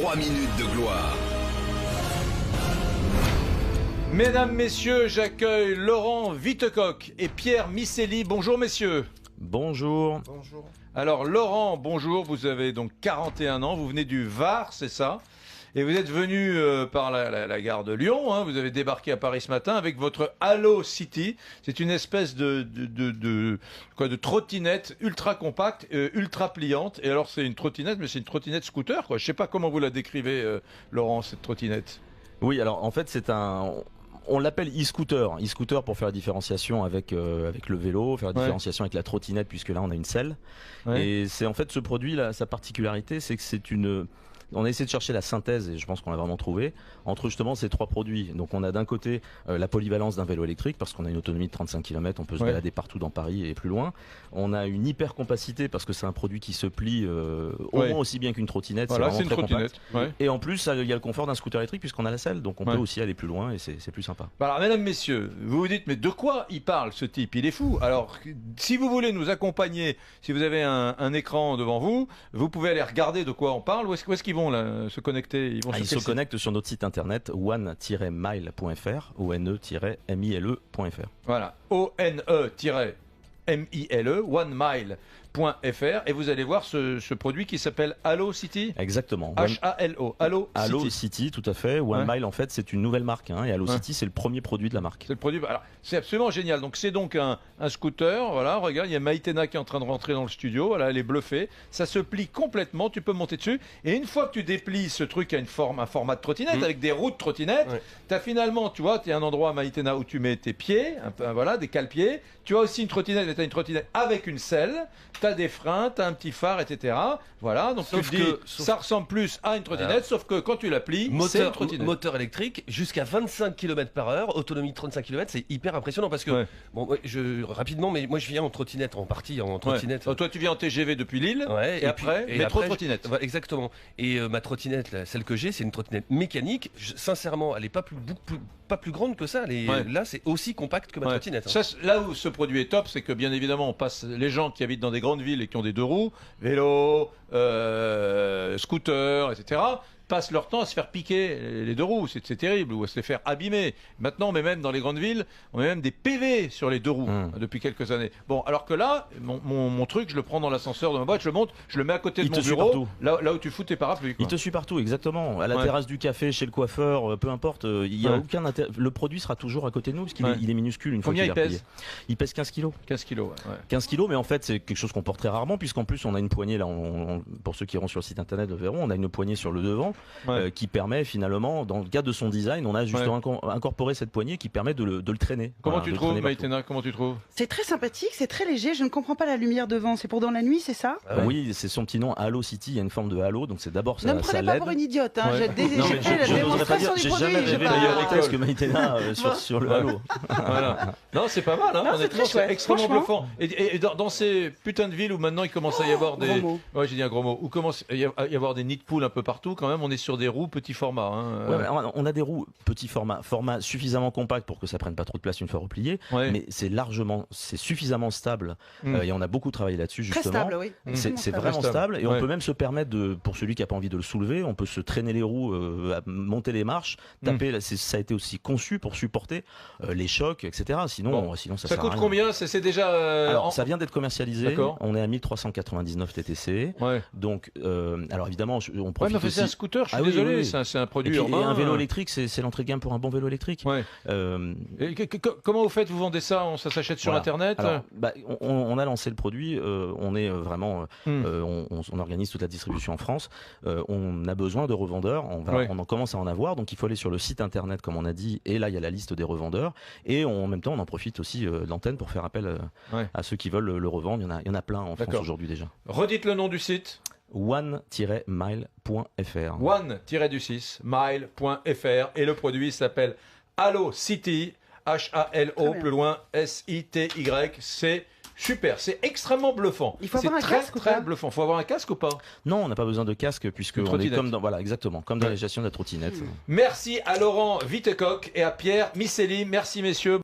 3 minutes de gloire. Mesdames, messieurs, j'accueille Laurent Vitecoq et Pierre Misselli. Bonjour messieurs. Bonjour. Bonjour. Alors Laurent, bonjour, vous avez donc 41 ans, vous venez du Var, c'est ça? Et vous êtes venu par la gare de Lyon, hein, vous avez débarqué à Paris ce matin avec votre Allo City. C'est une espèce de trottinette ultra compacte, ultra pliante. Et alors c'est une trottinette, mais c'est une trottinette scooter, quoi. Je sais pas comment vous la décrivez, Laurent, cette trottinette. Oui, alors en fait on l'appelle e-scooter. E-scooter pour faire la différenciation avec le vélo, faire la différenciation avec la trottinette, puisque là on a une selle. Ouais. Et c'est en fait ce produit là, sa particularité, c'est que on a essayé de chercher la synthèse, et je pense qu'on l'a vraiment trouvé, entre justement ces trois produits. Donc on a d'un côté la polyvalence d'un vélo électrique, parce qu'on a une autonomie de 35 km, on peut se balader partout dans Paris et plus loin. On a une hyper compacité, parce que c'est un produit qui se plie au moins aussi bien qu'une trottinette. Voilà, c'est une très trottinette. compact. Et en plus, il y a le confort d'un scooter électrique, puisqu'on a la selle, donc on peut aussi aller plus loin, et c'est plus sympa. Alors, mesdames, messieurs, vous vous dites, mais de quoi il parle ce type? Il est fou. Alors, si vous voulez nous accompagner, si vous avez un écran devant vous, vous pouvez aller regarder de quoi on parle. Où est-ce qu'ils vont là, se connecter? Ils se connectent sur notre site internet one-mile.fr, one-mile.fr. Voilà, one-mile, onemile.fr, et vous allez voir ce produit qui s'appelle Allo City. Exactement. H-A-L-O, Allo City. City, tout à fait. One Mile, en fait, c'est une nouvelle marque, hein, et Allo City, c'est le premier produit de la marque. C'est le produit. Alors, c'est absolument génial. Donc, c'est donc un scooter. Voilà, regarde, il y a Maïtena qui est en train de rentrer dans le studio. Voilà, elle est bluffée. Ça se plie complètement. Tu peux monter dessus. Et une fois que tu déplies ce truc à un format de trottinette, avec des roues de trottinette, tu as finalement, tu vois, tu as un endroit à Maïtena où tu mets tes pieds, voilà, des cale-pieds. Tu as aussi une trottinette, mais tu as une trottinette avec une selle. Tu as des freins, tu as un petit phare, etc. Voilà, donc tu te dis, ça ressemble plus à une trottinette, sauf que quand tu la plies, c'est une trottinette. Moteur électrique, jusqu'à 25 km/h, autonomie de 35 km, c'est hyper impressionnant parce que, rapidement, mais moi je viens en trottinette, en trottinette. Donc, toi tu viens en TGV depuis Lille, et après, métro-trottinette. Exactement. Et ma trottinette, celle que j'ai, c'est une trottinette mécanique. Sincèrement, elle n'est pas plus grande que ça. Là, c'est aussi compact que ma trottinette. Ça, là où ce produit est top, c'est que bien évidemment, on passe les gens qui habitent dans des grandes villes et qui ont des deux roues, vélo, scooter, etc., passent leur temps à se faire piquer les deux roues, c'est terrible, ou à se les faire abîmer. Maintenant, on met même dans les grandes villes, on met même des PV sur les deux roues depuis quelques années. Bon, alors que là, mon truc, je le prends dans l'ascenseur de ma boîte, je le monte, je le mets à côté de mon bureau, là où tu fous tes parapluies, quoi. Il te suit partout, exactement. À la terrasse du café, chez le coiffeur, peu importe, il y a aucun intérêt. Le produit sera toujours à côté de nous, parce qu'il est minuscule une fois qu'il est replié. Il pèse 15 kg. 15 kg, 15 kg, mais en fait, c'est quelque chose qu'on porte très rarement, puisqu'en plus, on a une poignée, là, pour ceux qui iront sur le site internet le verront, on a une poignée sur le devant qui permet finalement, dans le cadre de son design, on a justement incorporé cette poignée qui permet de le traîner. Comment tu trouves, Maïtena? Comment tu trouves? C'est très sympathique, c'est très léger. Je ne comprends pas la lumière devant. C'est pour dans la nuit, c'est ça? Oui, c'est son petit nom, Allo City. Il y a une forme de halo, donc c'est d'abord ça. Ne me prenez pas pour une idiote. Hein. J'ai jamais rêvé d'ailleurs que Maïtena sur le halo. Voilà. Non, c'est pas mal. Hein. Honnêtement, c'est extrêmement bluffant. Et dans ces putains de villes où maintenant il commence à y avoir des. Ouais, j'ai dit un gros mot. Où commence à y avoir des nids de poules un peu partout. Quand même, on est sur des roues petit format. Hein. On a des roues petit format suffisamment compact pour que ça prenne pas trop de place une fois replié, mais c'est suffisamment stable. Et on a beaucoup travaillé là-dessus justement. Très stable, oui. C'est vraiment stable, et on peut même se permettre pour celui qui a pas envie de le soulever, on peut se traîner les roues, monter les marches, taper. Ça a été aussi conçu pour supporter les chocs, etc. Sinon ça coûte combien? C'est déjà. Alors ça vient d'être commercialisé. On est à 1399 TTC. Donc alors évidemment on profite aussi. C'est un scooter. Je suis désolé. C'est un produit urbain. Et un vélo électrique, c'est l'entrée de gamme pour un bon vélo électrique. Comment vous faites? Vous vendez ça? Ça s'achète sur Internet? Alors, on a lancé le produit. On est vraiment. On organise toute la distribution en France. On a besoin de revendeurs. On en commence à en avoir. Donc il faut aller sur le site Internet, comme on a dit. Et là, il y a la liste des revendeurs. Et en même temps, on en profite aussi de l'antenne pour faire appel à ceux qui veulent le revendre. Il y en a plein en France aujourd'hui déjà. Redites le nom du site. one-mile.fr. one-mile.fr, et le produit s'appelle Allo City, H-A-L-O, plus loin, S-I-T-Y. C'est super, c'est extrêmement bluffant. Il faut avoir un casque très bluffant. Il faut avoir un casque ou pas? Non, on n'a pas besoin de casque, puisque on est comme dans la gestion de la trottinette. Merci à Laurent Vitecoq et à Pierre Misselli. Merci messieurs.